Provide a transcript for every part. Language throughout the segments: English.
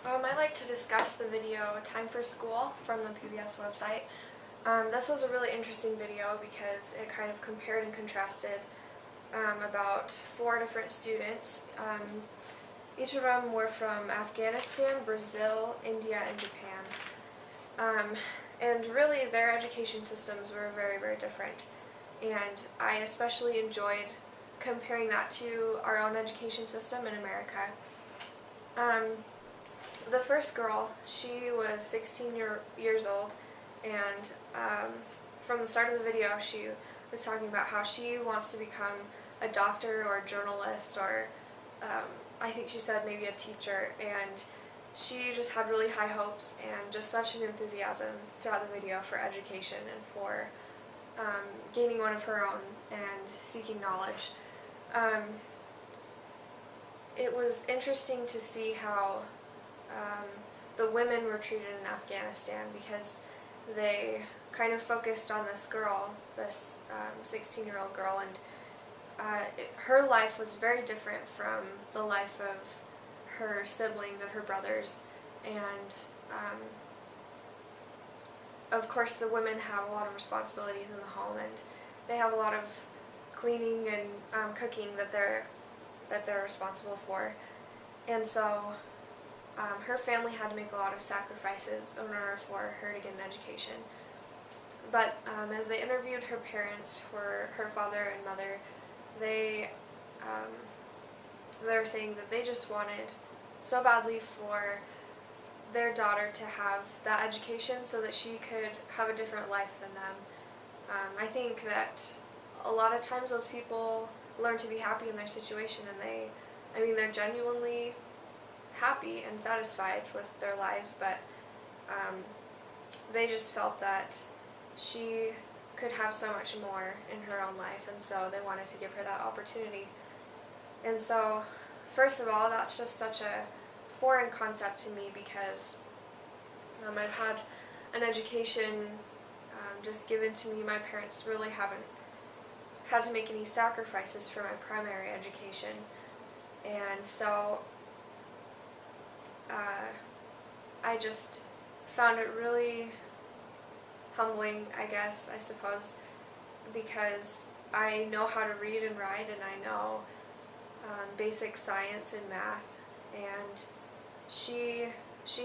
I'd like to discuss the video Time for School from the PBS website. This was a really interesting video because it kind of compared and contrasted about 4 different students. Each of them were from Afghanistan, Brazil, India, and Japan. And really their education systems were very, very different. And I especially enjoyed comparing that to our own education system in America. The first girl, she was 16 years old, and from the start of the video, she was talking about how she wants to become a doctor or a journalist, or I think she said maybe a teacher, and she just had really high hopes and just such an enthusiasm throughout the video for education and for gaining one of her own and seeking knowledge. It was interesting to see how the women were treated in Afghanistan because they kind of focused on this girl, this 16-year-old girl, and her life was very different from the life of her siblings and her brothers. And of course the women have a lot of responsibilities in the home, and they have a lot of cleaning and cooking that they're responsible for. And so her family had to make a lot of sacrifices in order for her to get an education. But as they interviewed her parents, her father and mother, they were saying that they just wanted so badly for their daughter to have that education so that she could have a different life than them. I think that a lot of times those people learn to be happy in their situation, and they're genuinely happy and satisfied with their lives, but they just felt that she could have so much more in her own life, and so they wanted to give her that opportunity. And so, first of all, that's just such a foreign concept to me because I've had an education just given to me. My parents really haven't had to make any sacrifices for my primary education, and so I just found it really humbling, I suppose, because I know how to read and write, and I know basic science and math, and she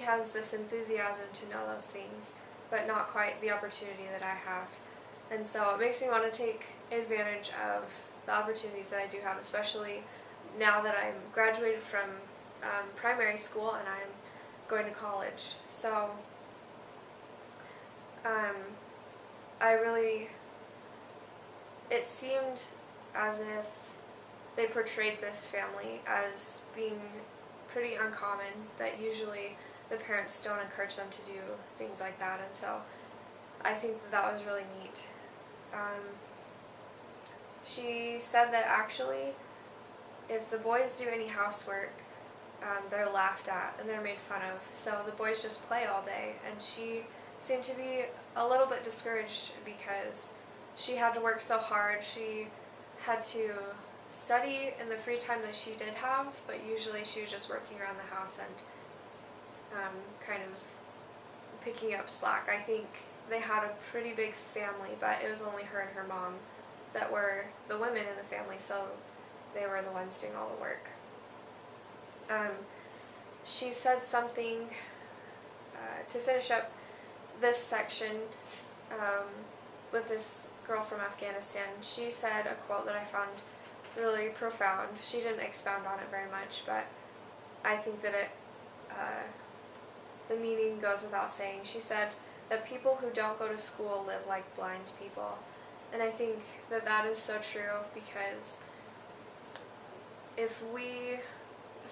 has this enthusiasm to know those things, but not quite the opportunity that I have. And so it makes me want to take advantage of the opportunities that I do have, especially now that I'm graduated from primary school and I'm going to college. So it seemed as if they portrayed this family as being pretty uncommon, that usually the parents don't encourage them to do things like that, and so I think that was really neat. She said that actually if the boys do any housework, they're laughed at and they're made fun of, so the boys just play all day, and she seemed to be a little bit discouraged because she had to work so hard. She had to study in the free time that she did have, but usually she was just working around the house and kind of picking up slack. I think they had a pretty big family, but it was only her and her mom that were the women in the family, so they were the ones doing all the work. She said something to finish up this section with this girl from Afghanistan. She said a quote that I found really profound. She didn't expound on it very much, but I think that the meaning goes without saying. She said that people who don't go to school live like blind people. And I think that that is so true, because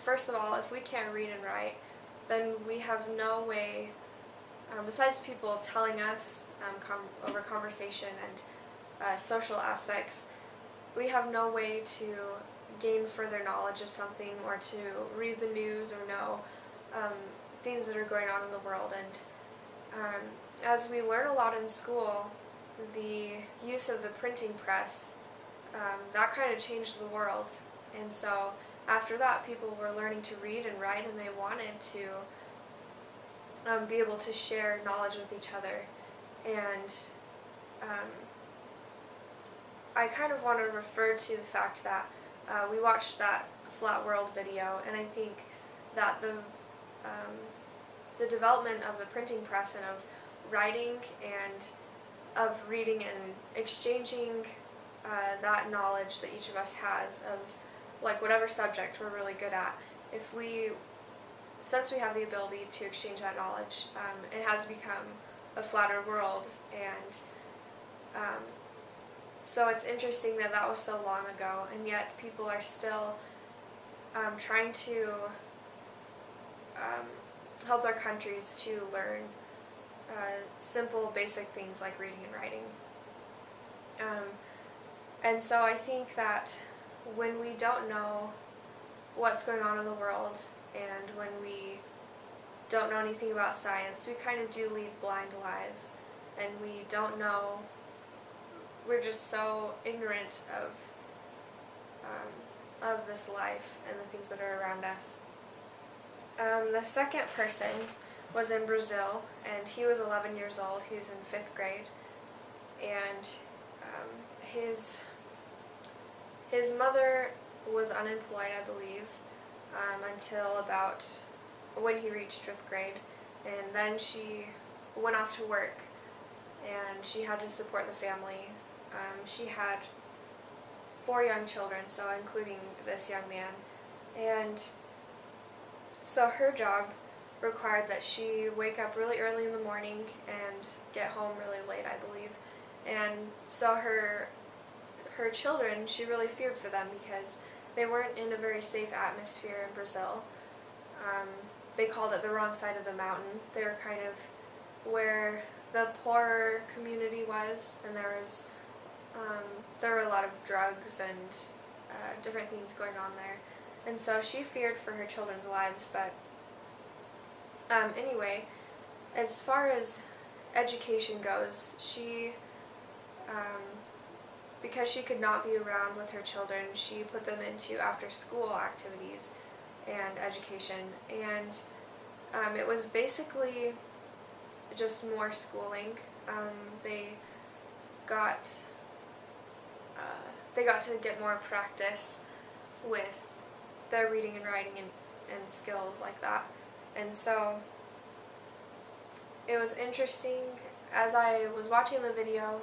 first of all, if we can't read and write, then we have no way, besides people telling us over conversation and social aspects, we have no way to gain further knowledge of something or to read the news or know things that are going on in the world. And as we learn a lot in school, the use of the printing press, that kind of changed the world. And so after that, people were learning to read and write, and they wanted to be able to share knowledge with each other. And um, I kind of want to refer to the fact that we watched that Flat World video, and I think that the development of the printing press and of writing and of reading and exchanging that knowledge that each of us has of like whatever subject we're really good at, since we have the ability to exchange that knowledge, it has become a flatter world. And so it's interesting that that was so long ago, and yet people are still trying to help their countries to learn simple, basic things like reading and writing. And so I think that when we don't know what's going on in the world, and when we don't know anything about science, we kind of do lead blind lives, and we don't know, we're just so ignorant of this life and the things that are around us. The second person was in Brazil, and he was 11 years old. He was in 5th grade, and his mother was unemployed, I believe, until about when he reached 5th grade, and then she went off to work, and she had to support the family. She had 4 young children, so including this young man, and so her job required that she wake up really early in the morning and get home really late, I believe. And so her children, she really feared for them because they weren't in a very safe atmosphere in Brazil. They called it the wrong side of the mountain. They were kind of where the poorer community was, and there were a lot of drugs and different things going on there. And so she feared for her children's lives, but anyway, as far as education goes, she, because she could not be around with her children, she put them into after-school activities and education, and it was basically just more schooling. They got to get more practice with their reading and writing and skills like that. And so it was interesting. As I was watching the video,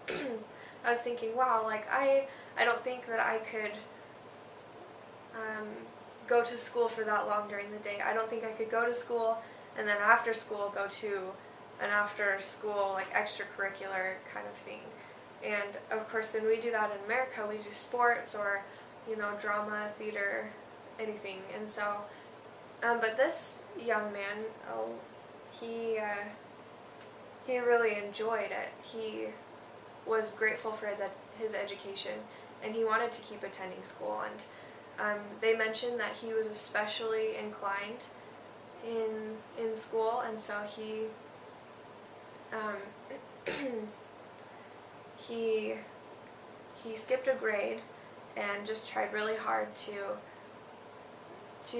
I was thinking, wow, like I don't think that I could go to school for that long during the day. I don't think I could go to school and then after school go to an after school like extracurricular kind of thing. And of course when we do that in America, we do sports or, you know, drama, theater, anything. And so but this young man, he really enjoyed it. He was grateful for his education, and he wanted to keep attending school. And they mentioned that he was especially inclined in school, and so he he skipped a grade and just tried really hard to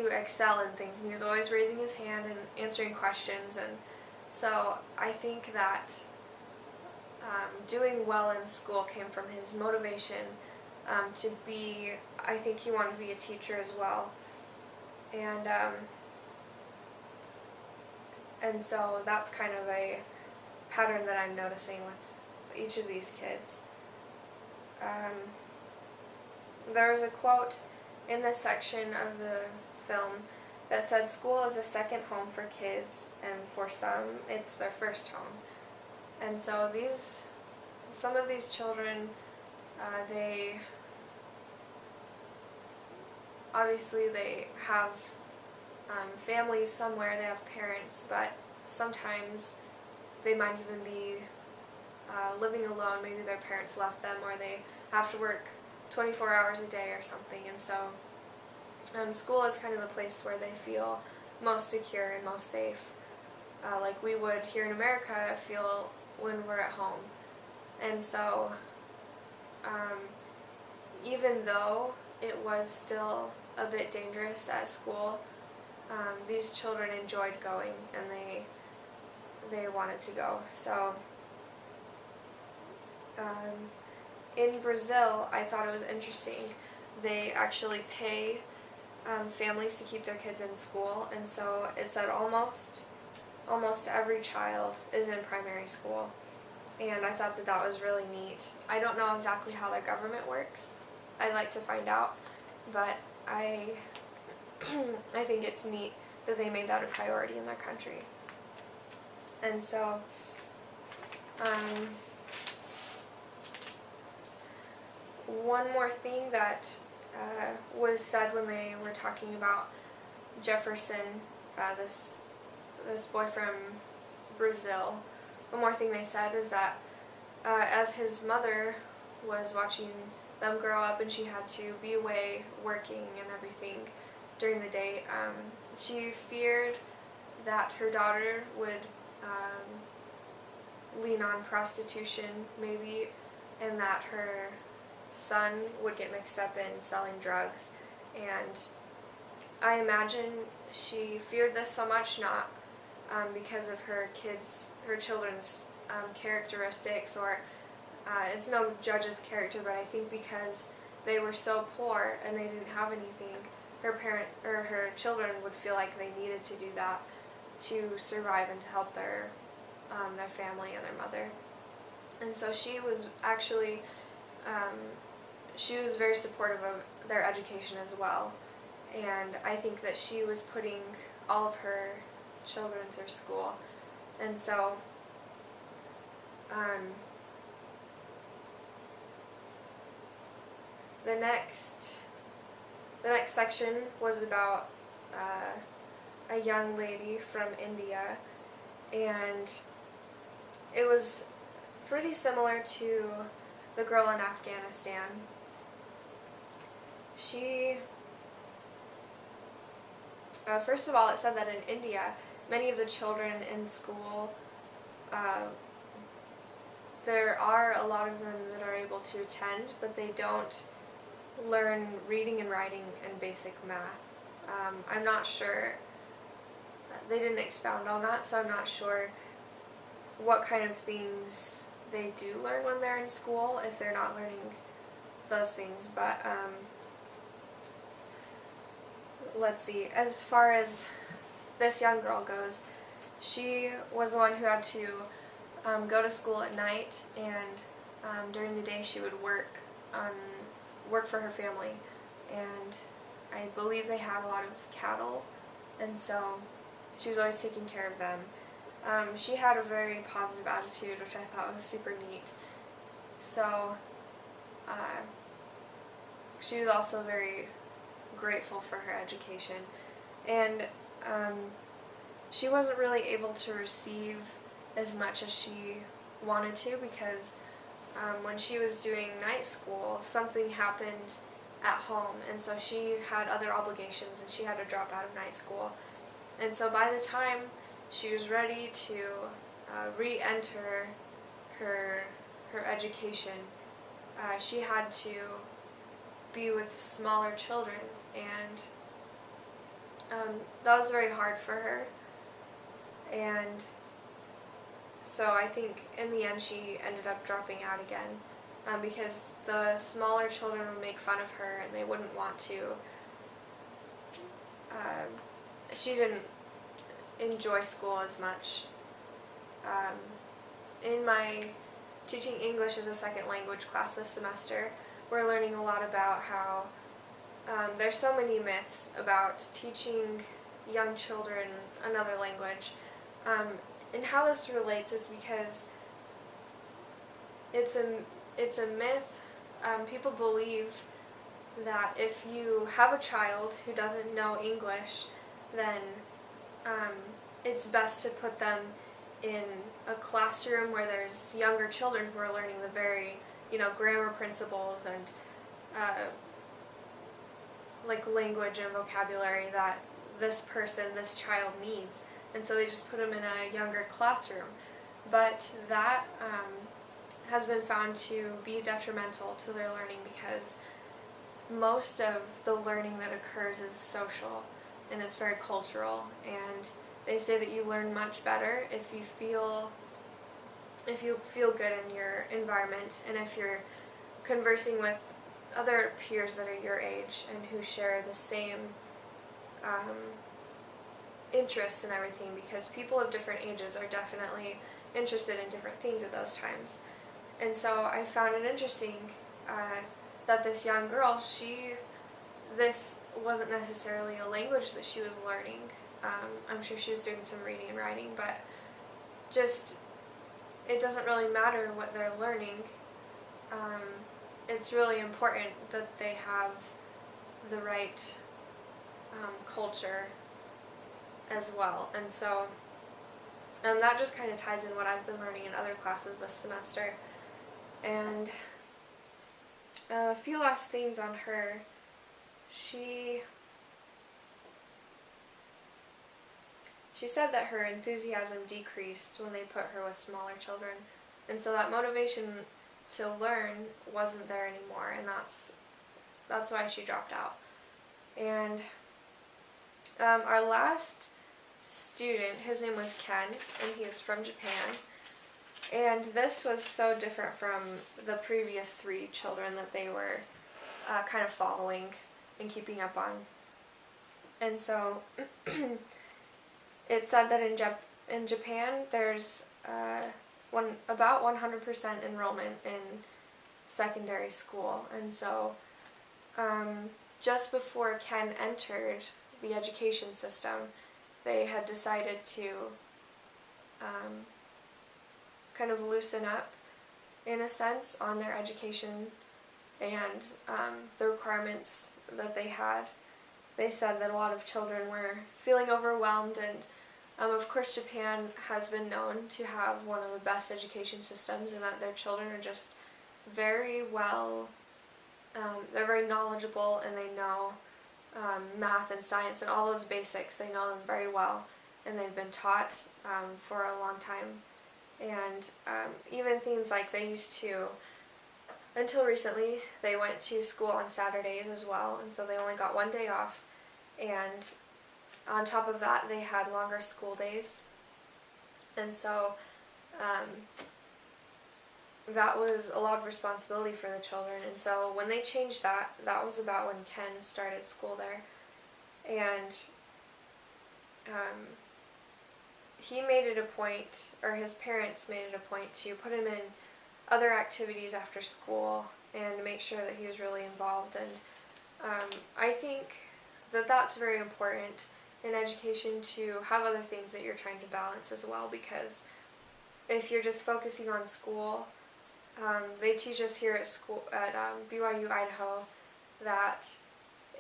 excel in things, and he was always raising his hand and answering questions. And so I think that doing well in school came from his motivation to be, I think he wanted to be a teacher as well. And so that's kind of a pattern that I'm noticing with each of these kids. There was a quote in this section of the film that said, "School is a second home for kids, and for some, it's their first home." And so some of these children, they have families somewhere, they have parents, but sometimes they might even be living alone. Maybe their parents left them, or they have to work 24 hours a day or something. And so school is kind of the place where they feel most secure and most safe, like we would here in America feel when we're at home. And so even though it was still a bit dangerous at school, these children enjoyed going, and they wanted to go. So in Brazil, I thought it was interesting. They actually pay families to keep their kids in school, and so it said almost every child is in primary school, and I thought that that was really neat. I don't know exactly how their government works. I'd like to find out, but I I think it's neat that they made that a priority in their country. And so one more thing that was said when they were talking about Jefferson, this boy from Brazil. One more thing they said is that as his mother was watching them grow up and she had to be away working and everything during the day, she feared that her daughter would lean on prostitution maybe, and that her son would get mixed up in selling drugs. And I imagine she feared this so much, not because of her children's characteristics, or it's no judge of character, but I think because they were so poor and they didn't have anything, her children would feel like they needed to do that to survive and to help their family and their mother. And so she was actually she was very supportive of their education as well, and I think that she was putting all of her children through school. And so the next section was about a young lady from India, and it was pretty similar to the girl in Afghanistan. She, first of all, it said that in India, many of the children in school, there are a lot of them that are able to attend, but they don't learn reading and writing and basic math. I'm not sure, they didn't expound on that, so I'm not sure what kind of things they do learn when they're in school, if they're not learning those things. But let's see, as far as this young girl goes, she was the one who had to go to school at night, and during the day she would work for her family. And I believe they had a lot of cattle, and so she was always taking care of them. She had a very positive attitude, which I thought was super neat. So she was also very grateful for her education. And she wasn't really able to receive as much as she wanted to, because when she was doing night school, something happened at home, and so she had other obligations and she had to drop out of night school. And so by the time she was ready to re-enter her education, she had to be with smaller children, and that was very hard for her. And so I think in the end she ended up dropping out again, because the smaller children would make fun of her and they wouldn't want to. She didn't enjoy school as much. In my teaching English as a second language class this semester, we're learning a lot about how there's so many myths about teaching young children another language. And how this relates is because it's a myth. People believe that if you have a child who doesn't know English, then it's best to put them in a classroom where there's younger children who are learning the very, grammar principles and like language and vocabulary that this child needs. And so they just put them in a younger classroom. But that has been found to be detrimental to their learning, because most of the learning that occurs is social and it's very cultural, and they say that you learn much better if you feel good in your environment, and if you're conversing with other peers that are your age and who share the same um, interests and everything, because people of different ages are definitely interested in different things at those times. And so I found it interesting that this young girl, this wasn't necessarily a language that she was learning. I'm sure she was doing some reading and writing, but just, it doesn't really matter what they're learning. It's really important that they have the right culture as well. And so that just kind of ties in what I've been learning in other classes this semester. And a few last things on her. She said that her enthusiasm decreased when they put her with smaller children, and so that motivation to learn wasn't there anymore, and that's why she dropped out. And our last student, his name was Ken, and he was from Japan. And this was so different from the previous 3 children that they were kind of following and keeping up on. And so it said that in Japan there's about 100% enrollment in secondary school. And so just before Ken entered the education system, they had decided to kind of loosen up, in a sense, on their education and the requirements that they had. They said that a lot of children were feeling overwhelmed, and of course Japan has been known to have one of the best education systems, and that their children are just very well, they're very knowledgeable, and they know math and science and all those basics. They know them very well, and they've been taught for a long time. And even things like they used to, until recently, they went to school on Saturdays as well, and so they only got 1 day off. And on top of that, they had longer school days. And so that was a lot of responsibility for the children. And so when they changed that, that was about when Ken started school there. And he made it a point, or his parents made it a point, to put him in other activities after school and make sure that he was really involved. And I think that that's very important in education, to have other things that you're trying to balance as well, because if you're just focusing on school, they teach us here at school at BYU Idaho that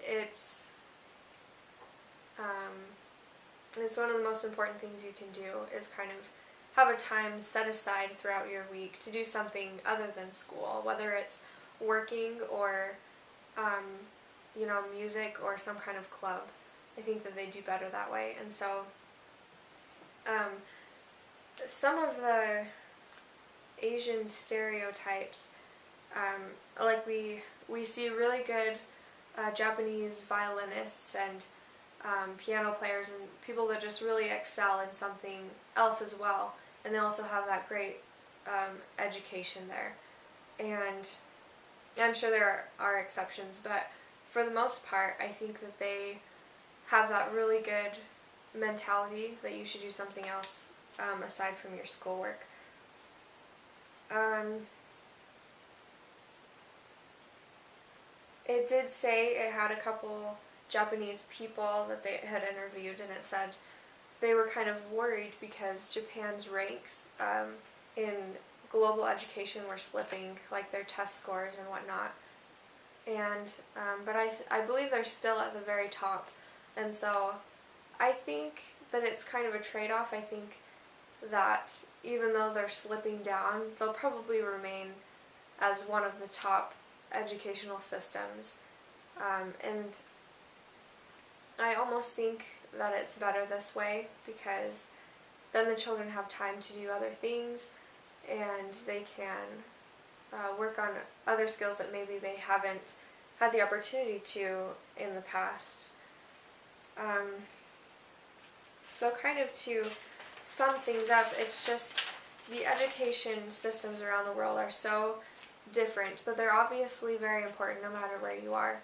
it's one of the most important things you can do, is kind of have a time set aside throughout your week to do something other than school, whether it's working or music or some kind of club. I think that they do better that way. And so some of the Asian stereotypes, like we see really good Japanese violinists and piano players and people that just really excel in something else as well, and they also have that great education there. And I'm sure there are exceptions, but for the most part, I think that they have that really good mentality that you should do something else aside from your schoolwork. It did say it had a couple Japanese people that they had interviewed, and it said they were kind of worried because Japan's ranks in global education were slipping, like their test scores and whatnot. And but I believe they're still at the very top, and so I think that it's kind of a trade-off. I think that even though they're slipping down, they'll probably remain as one of the top educational systems, and I almost think that it's better this way, because then the children have time to do other things, and they can work on other skills that maybe they haven't had the opportunity to in the past. So kind of to sum things up, it's just the education systems around the world are so different, but they're obviously very important no matter where you are.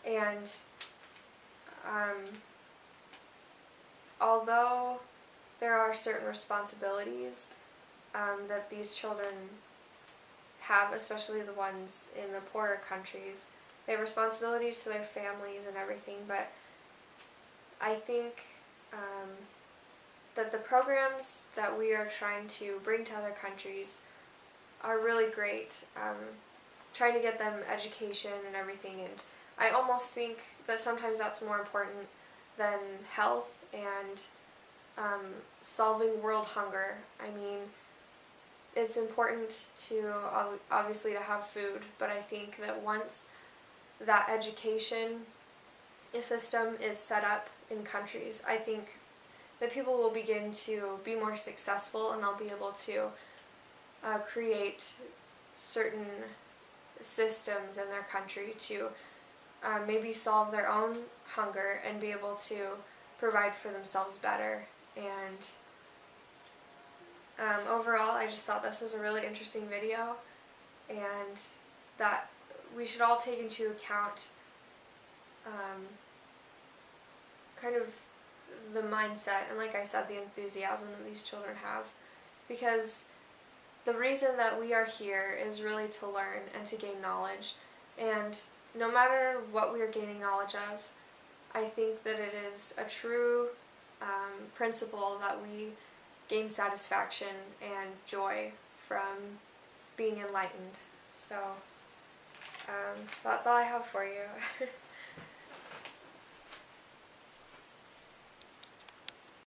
And although there are certain responsibilities that these children have, especially the ones in the poorer countries, they have responsibilities to their families and everything, but I think that the programs that we are trying to bring to other countries are really great, trying to get them education and everything, and I almost think that sometimes that's more important than health and solving world hunger. I mean, it's important to obviously to have food, but I think that once that education system is set up in countries, I think that people will begin to be more successful, and they'll be able to create certain systems in their country to maybe solve their own hunger and be able to provide for themselves better. And overall, I just thought this was a really interesting video, and that we should all take into account kind of the mindset and, like I said, the enthusiasm that these children have, because the reason that we are here is really to learn and to gain knowledge, and no matter what we are gaining knowledge of, I think that it is a true principle that we gain satisfaction and joy from being enlightened. So that's all I have for you.